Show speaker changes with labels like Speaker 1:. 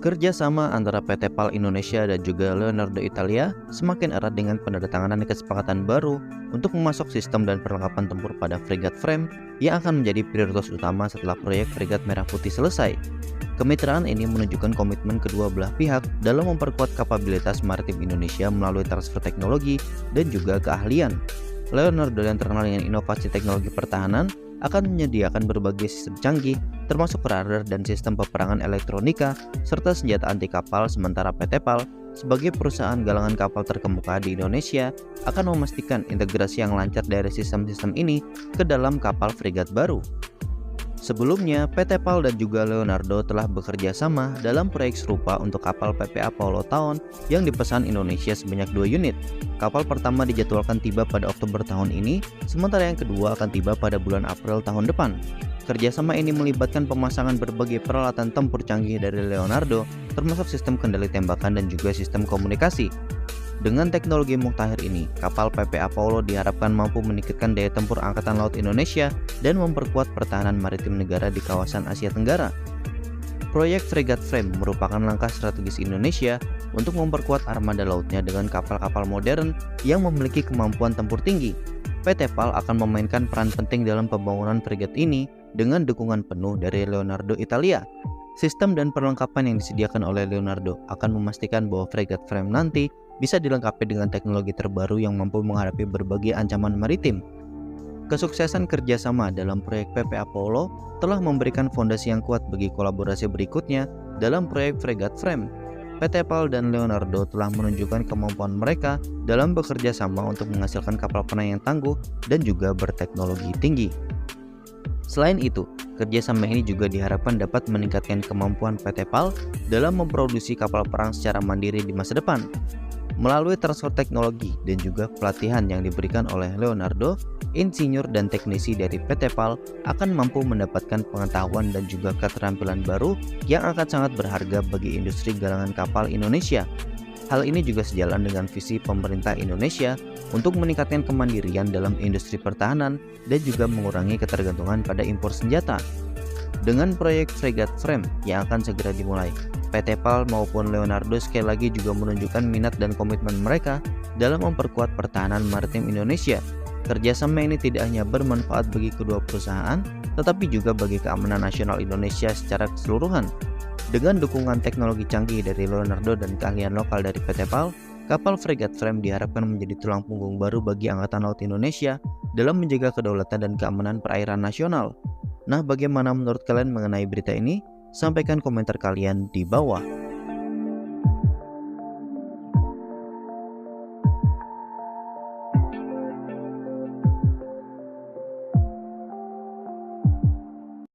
Speaker 1: Kerjasama antara PT PAL Indonesia dan juga Leonardo Italia semakin erat dengan penandatanganan kesepakatan baru untuk memasok sistem dan perlengkapan tempur pada fregat frame yang akan menjadi prioritas utama setelah proyek fregat Merah Putih selesai. Kemitraan ini menunjukkan komitmen kedua belah pihak dalam memperkuat kapabilitas maritim Indonesia melalui transfer teknologi dan juga keahlian. Leonardo yang terkenal dengan inovasi teknologi pertahanan akan menyediakan berbagai sistem canggih termasuk radar dan sistem peperangan elektronika serta senjata anti kapal, sementara PT PAL sebagai perusahaan galangan kapal terkemuka di Indonesia akan memastikan integrasi yang lancar dari sistem-sistem ini ke dalam kapal fregat baru. Sebelumnya, PT PAL dan juga Leonardo telah bekerja sama dalam proyek serupa untuk kapal PPA Paulo Taon yang dipesan Indonesia sebanyak 2 unit. Kapal pertama dijadwalkan tiba pada Oktober tahun ini, sementara yang kedua akan tiba pada bulan April tahun depan. Kerjasama ini melibatkan pemasangan berbagai peralatan tempur canggih dari Leonardo, termasuk sistem kendali tembakan dan juga sistem komunikasi. Dengan teknologi mutakhir ini, kapal PPA Paulo diharapkan mampu meningkatkan daya tempur Angkatan Laut Indonesia dan memperkuat pertahanan maritim negara di kawasan Asia Tenggara. Proyek Fregat Frame merupakan langkah strategis Indonesia untuk memperkuat armada lautnya dengan kapal-kapal modern yang memiliki kemampuan tempur tinggi. PT PAL akan memainkan peran penting dalam pembangunan fregat ini dengan dukungan penuh dari Leonardo Italia. Sistem dan perlengkapan yang disediakan oleh Leonardo akan memastikan bahwa fregat frame nanti bisa dilengkapi dengan teknologi terbaru yang mampu menghadapi berbagai ancaman maritim. Kesuksesan kerjasama dalam proyek PPA Paulo telah memberikan fondasi yang kuat bagi kolaborasi berikutnya dalam proyek fregat frame. PT PAL dan Leonardo telah menunjukkan kemampuan mereka dalam bekerja sama untuk menghasilkan kapal perang yang tangguh dan juga berteknologi tinggi. Selain itu, kerjasama ini juga diharapkan dapat meningkatkan kemampuan PT PAL dalam memproduksi kapal perang secara mandiri di masa depan. Melalui transfer teknologi dan juga pelatihan yang diberikan oleh Leonardo, insinyur dan teknisi dari PT PAL akan mampu mendapatkan pengetahuan dan juga keterampilan baru yang akan sangat berharga bagi industri galangan kapal Indonesia. Hal ini juga sejalan dengan visi pemerintah Indonesia untuk meningkatkan kemandirian dalam industri pertahanan dan juga mengurangi ketergantungan pada impor senjata. Dengan proyek fregat frame yang akan segera dimulai, PT PAL maupun Leonardo sekali lagi juga menunjukkan minat dan komitmen mereka dalam memperkuat pertahanan maritim Indonesia. Kerjasama ini tidak hanya bermanfaat bagi kedua perusahaan, tetapi juga bagi keamanan nasional Indonesia secara keseluruhan. Dengan dukungan teknologi canggih dari Leonardo dan keahlian lokal dari PT PAL, kapal fregat frame diharapkan menjadi tulang punggung baru bagi Angkatan Laut Indonesia dalam menjaga kedaulatan dan keamanan perairan nasional. Nah, bagaimana menurut kalian mengenai berita ini? Sampaikan komentar kalian di bawah.